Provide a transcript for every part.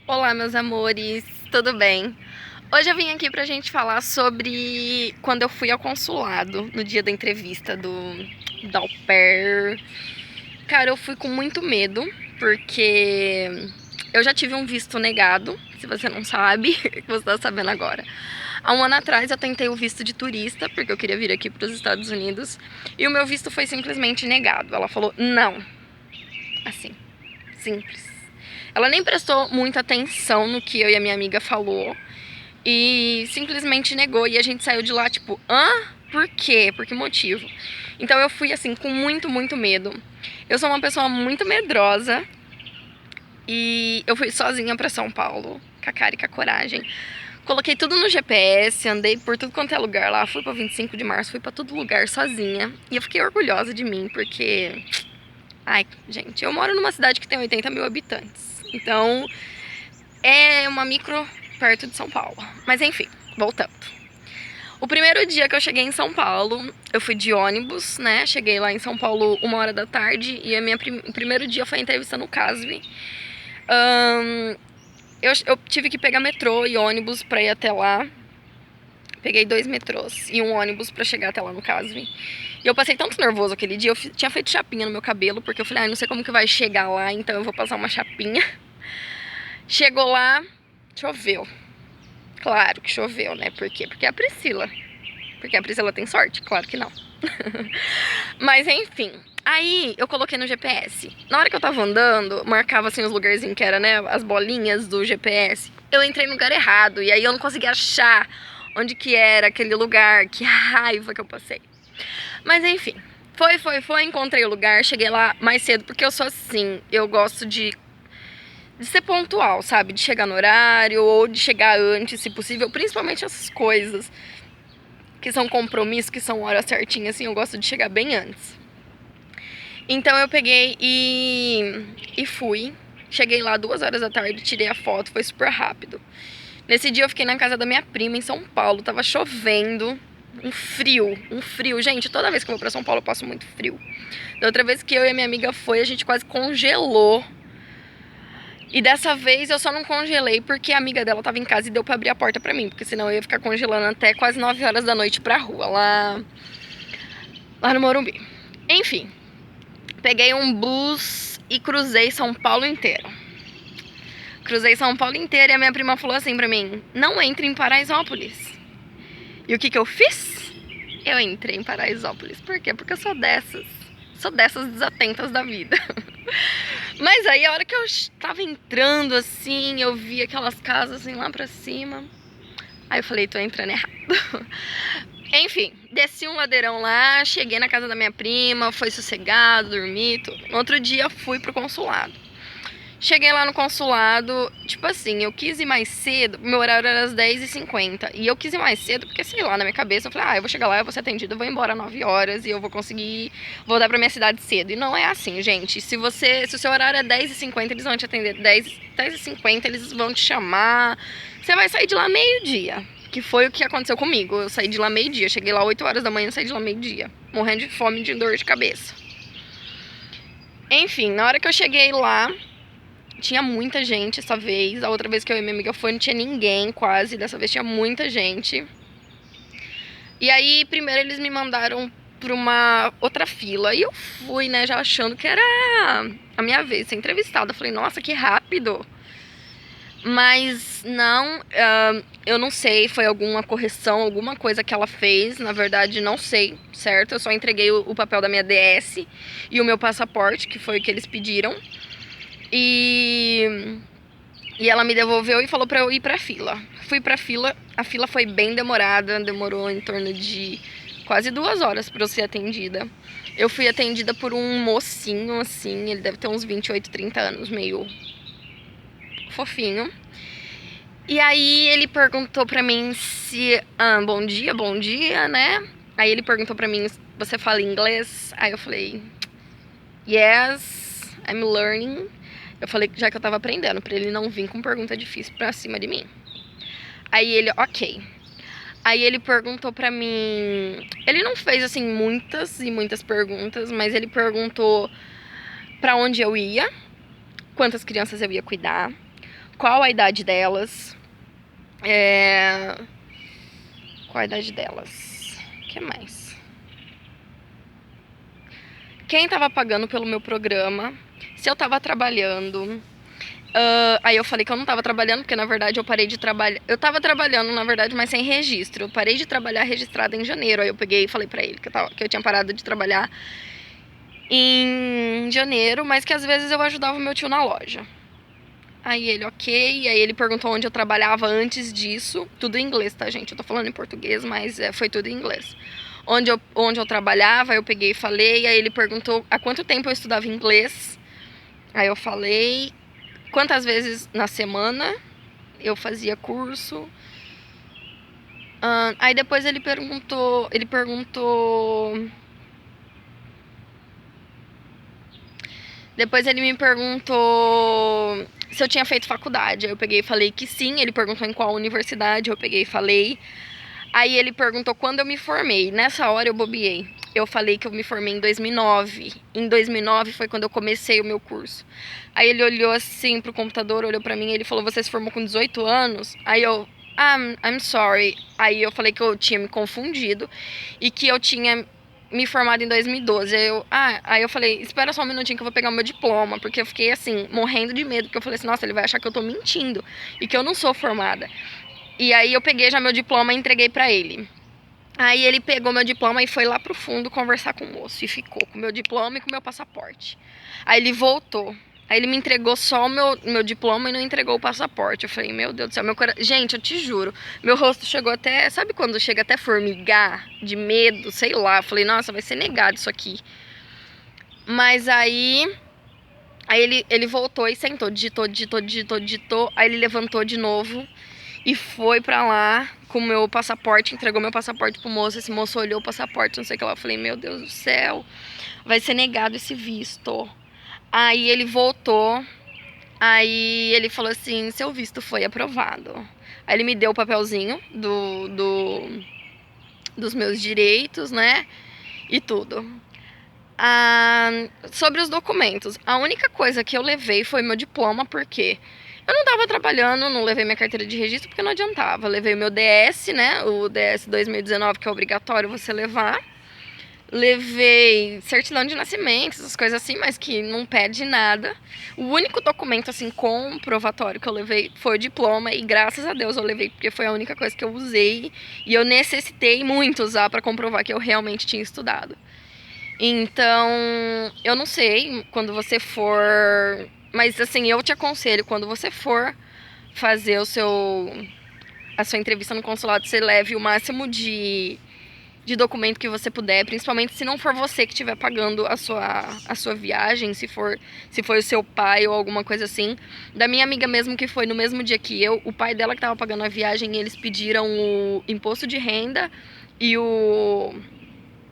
Olá, meus amores, tudo bem? Hoje eu vim aqui pra gente falar sobre quando eu fui ao consulado no dia da entrevista da au pair. Cara, eu fui com muito medo, porque eu já tive um visto negado, se você não sabe, você tá sabendo agora. Há um ano atrás eu tentei o visto de turista, porque eu queria vir aqui para os Estados Unidos, e o meu visto foi simplesmente negado. Ela falou não, assim, simples. Ela nem prestou muita atenção no que eu e a minha amiga falou e simplesmente negou. E a gente saiu de lá tipo, hã? Por quê? Por que motivo? Então eu fui assim com muito medo. Eu sou uma pessoa muito medrosa e eu fui sozinha pra São Paulo, com a cara e com a coragem. Coloquei tudo no GPS, andei por tudo quanto é lugar lá, fui pra 25 de março, fui pra todo lugar sozinha. E eu fiquei orgulhosa de mim, porque... Ai, gente, eu moro numa cidade que tem 80 mil habitantes. Então, é uma micro perto de São Paulo. Mas enfim, voltando. O primeiro dia que eu cheguei em São Paulo, eu fui de ônibus, né? Cheguei lá em São Paulo 1 hora da tarde e o primeiro dia foi a entrevista no CASV. Eu tive que pegar metrô e ônibus pra ir até lá. Peguei 2 metrôs e um ônibus pra chegar até lá no CASV. E eu passei tanto nervoso aquele dia, eu tinha feito chapinha no meu cabelo, porque eu falei, não sei como que vai chegar lá, então eu vou passar uma chapinha. Chegou lá, choveu. Claro que choveu, né? Por quê? Porque é a Priscila. Porque a Priscila tem sorte? Claro que não. Mas enfim, aí eu coloquei no GPS. Na hora que eu tava andando, marcava assim os lugarzinhos que era, né, as bolinhas do GPS. Eu entrei no lugar errado e aí eu não consegui achar onde que era aquele lugar. Que raiva que eu passei. Mas enfim, foi, encontrei o lugar, cheguei lá mais cedo, porque eu sou assim, eu gosto de ser pontual, sabe? De chegar no horário ou de chegar antes, se possível, principalmente essas coisas que são compromissos, que são hora certinha, assim, eu gosto de chegar bem antes. Então eu peguei e fui. Cheguei lá 2 horas da tarde, tirei a foto, foi super rápido. Nesse dia eu fiquei na casa da minha prima em São Paulo, tava chovendo, um frio. Gente, toda vez que eu vou pra São Paulo eu passo muito frio. Da outra vez que eu e a minha amiga foi, a gente quase congelou. E dessa vez eu só não congelei porque a amiga dela tava em casa e deu pra abrir a porta pra mim, porque senão eu ia ficar congelando até quase 9 horas da noite pra rua, lá no Morumbi. Enfim, peguei um bus e cruzei São Paulo inteiro. Cruzei São Paulo inteiro e a minha prima falou assim pra mim, não entre em Paraisópolis. E o que eu fiz? Eu entrei em Paraisópolis. Por quê? Porque eu sou dessas desatentas da vida. Mas aí a hora que eu tava entrando assim, eu vi aquelas casas assim lá pra cima. Aí eu falei, tô entrando errado. Enfim, desci um ladeirão lá, cheguei na casa da minha prima, foi sossegado, dormi, tudo. No outro dia fui pro consulado. Cheguei lá no consulado, tipo assim, eu quis ir mais cedo, meu horário era às 10h50. E eu quis ir mais cedo porque, sei lá, na minha cabeça eu falei, eu vou chegar lá, eu vou ser atendida, eu vou embora às 9 horas e eu vou conseguir voltar pra minha cidade cedo. E não é assim, gente. Se o seu horário é 10h50, eles vão te atender 10h50, eles vão te chamar. Você vai sair de lá meio-dia. Que foi o que aconteceu comigo. Eu saí de lá meio-dia, cheguei lá 8 horas da manhã, saí de lá meio-dia. Morrendo de fome e de dor de cabeça. Enfim, na hora que eu cheguei lá, tinha muita gente essa vez. A outra vez que eu e minha amiga foi, não tinha ninguém quase. Dessa vez tinha muita gente. E aí, primeiro eles me mandaram pra uma outra fila. E eu fui, né, já achando que era a minha vez de ser entrevistada. Eu falei, nossa, que rápido. Mas não, eu não sei, foi alguma correção, alguma coisa que ela fez. Na verdade, não sei, certo? Eu só entreguei o papel da minha DS e o meu passaporte, que foi o que eles pediram. E ela me devolveu e falou pra eu ir pra fila. Fui pra fila, a fila foi bem demorada, demorou em torno de quase 2 horas pra eu ser atendida. Eu fui atendida por um mocinho, assim, ele deve ter uns 28, 30 anos, meio fofinho. E aí ele perguntou pra mim se... bom dia, né? Aí ele perguntou pra mim, você fala inglês? Aí eu falei, yes, I'm learning. Eu falei já que eu tava aprendendo, pra ele não vir com pergunta difícil pra cima de mim. Aí ele, ok. Aí ele perguntou pra mim... Ele não fez, assim, muitas e muitas perguntas, mas ele perguntou pra onde eu ia, quantas crianças eu ia cuidar, qual a idade delas. Qual a idade delas? O que mais? Quem tava pagando pelo meu programa, se eu tava trabalhando. Aí eu falei que eu não tava trabalhando, porque na verdade eu parei de trabalhar. Eu tava trabalhando, na verdade, mas sem registro. Eu parei de trabalhar registrada em janeiro. Aí eu peguei e falei pra ele que eu tinha parado de trabalhar em janeiro, mas que às vezes eu ajudava o meu tio na loja. Aí ele, ok. Aí ele perguntou onde eu trabalhava antes disso. Tudo em inglês, tá, gente? Eu tô falando em português, mas foi tudo em inglês. Onde eu trabalhava, eu peguei e falei. Aí ele perguntou há quanto tempo eu estudava inglês. Aí eu falei quantas vezes na semana eu fazia curso. Aí depois ele perguntou. Depois ele me perguntou se eu tinha feito faculdade. Aí eu peguei e falei que sim. Ele perguntou em qual universidade. Eu peguei e falei. Aí ele perguntou quando eu me formei. Nessa hora eu bobeei. Eu falei que eu me formei em 2009. Em 2009 foi quando eu comecei o meu curso. Aí ele olhou assim pro computador, olhou pra mim e ele falou: você se formou com 18 anos? Aí eu, I'm sorry. Aí eu falei que eu tinha me confundido e que eu tinha me formado em 2012. Aí eu falei: espera só um minutinho que eu vou pegar o meu diploma. Porque eu fiquei assim, morrendo de medo. Porque eu falei assim: nossa, ele vai achar que eu tô mentindo e que eu não sou formada. E aí eu peguei já meu diploma e entreguei pra ele. Aí ele pegou meu diploma e foi lá pro fundo conversar com o moço. E ficou com o meu diploma e com o meu passaporte. Aí ele voltou. Aí ele me entregou só o meu diploma e não entregou o passaporte. Eu falei, meu Deus do céu, meu coração. Gente, eu te juro, meu rosto chegou até. Sabe quando chega até formigar de medo? Sei lá. Eu falei, nossa, vai ser negado isso aqui. Mas aí. Aí ele voltou e sentou, digitou. Aí ele levantou de novo e foi pra lá com o meu passaporte, entregou meu passaporte pro moço. Esse moço olhou o passaporte, não sei o que lá. Eu falei, meu Deus do céu, vai ser negado esse visto. Aí ele voltou, aí ele falou assim, seu visto foi aprovado. Aí ele me deu o papelzinho dos meus direitos, né, e tudo. Sobre os documentos, a única coisa que eu levei foi meu diploma, porque eu não tava trabalhando, não levei minha carteira de registro porque não adiantava. Levei o meu DS, né, o DS 2019, que é obrigatório você levar. Levei certidão de nascimento, essas coisas assim, mas que não pede nada. O único documento, assim, comprovatório que eu levei foi o diploma. E graças a Deus eu levei, porque foi a única coisa que eu usei. E eu necessitei muito usar pra comprovar que eu realmente tinha estudado. Então, eu não sei quando você for... Mas, assim, eu te aconselho, quando você for fazer a sua entrevista no consulado, você leve o máximo de documento que você puder, principalmente se não for você que estiver pagando a sua viagem, se for o seu pai ou alguma coisa assim. Da minha amiga mesmo, que foi no mesmo dia que eu, o pai dela que estava pagando a viagem, eles pediram o imposto de renda e o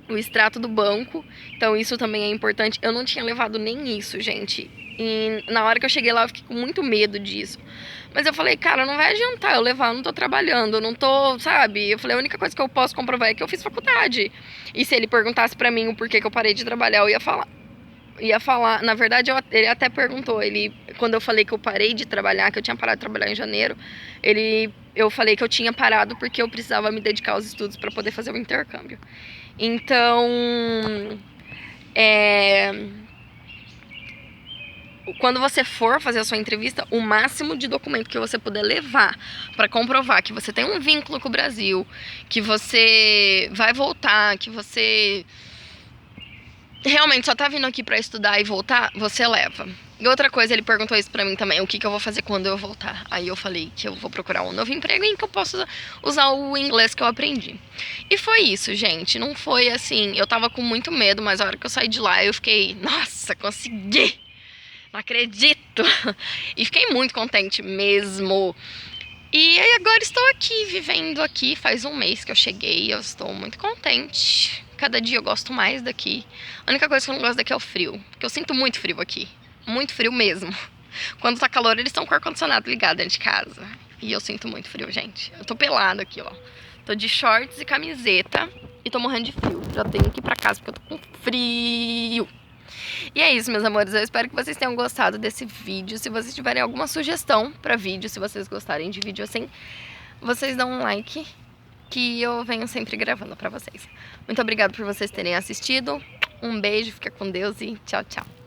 extrato do banco, então isso também é importante. Eu não tinha levado nem isso, gente. E na hora que eu cheguei lá, eu fiquei com muito medo disso. Mas eu falei, cara, não vai adiantar eu levar, eu não tô trabalhando, eu não tô, sabe? Eu falei, a única coisa que eu posso comprovar é que eu fiz faculdade. E se ele perguntasse pra mim o porquê que eu parei de trabalhar, eu ia falar, na verdade, ele até perguntou, quando eu falei que eu parei de trabalhar, que eu tinha parado de trabalhar em janeiro, eu falei que eu tinha parado porque eu precisava me dedicar aos estudos para poder fazer o intercâmbio. Então, quando você for fazer a sua entrevista, o máximo de documento que você puder levar para comprovar que você tem um vínculo com o Brasil, que você vai voltar, que você realmente só tá vindo aqui para estudar e voltar, você leva. E outra coisa, ele perguntou isso pra mim também, o que eu vou fazer quando eu voltar. Aí eu falei que eu vou procurar um novo emprego em que eu possa usar o inglês que eu aprendi. E foi isso, gente. Não foi assim, eu tava com muito medo, mas a hora que eu saí de lá, eu fiquei, nossa, consegui! Não acredito! E fiquei muito contente mesmo. E aí agora estou aqui, vivendo aqui, faz um mês que eu cheguei, eu estou muito contente. Cada dia eu gosto mais daqui. A única coisa que eu não gosto daqui é o frio, porque eu sinto muito frio aqui. Muito frio mesmo. Quando tá calor, eles estão com o ar-condicionado ligado dentro de casa. E eu sinto muito frio, gente. Eu tô pelada aqui, ó. Tô de shorts e camiseta e tô morrendo de frio. Já tenho que ir pra casa porque eu tô com frio. E é isso, meus amores, eu espero que vocês tenham gostado desse vídeo. Se vocês tiverem alguma sugestão pra vídeo, se vocês gostarem de vídeo assim, vocês dão um like, que eu venho sempre gravando pra vocês. Muito obrigada por vocês terem assistido. Um beijo, fica com Deus e tchau, tchau.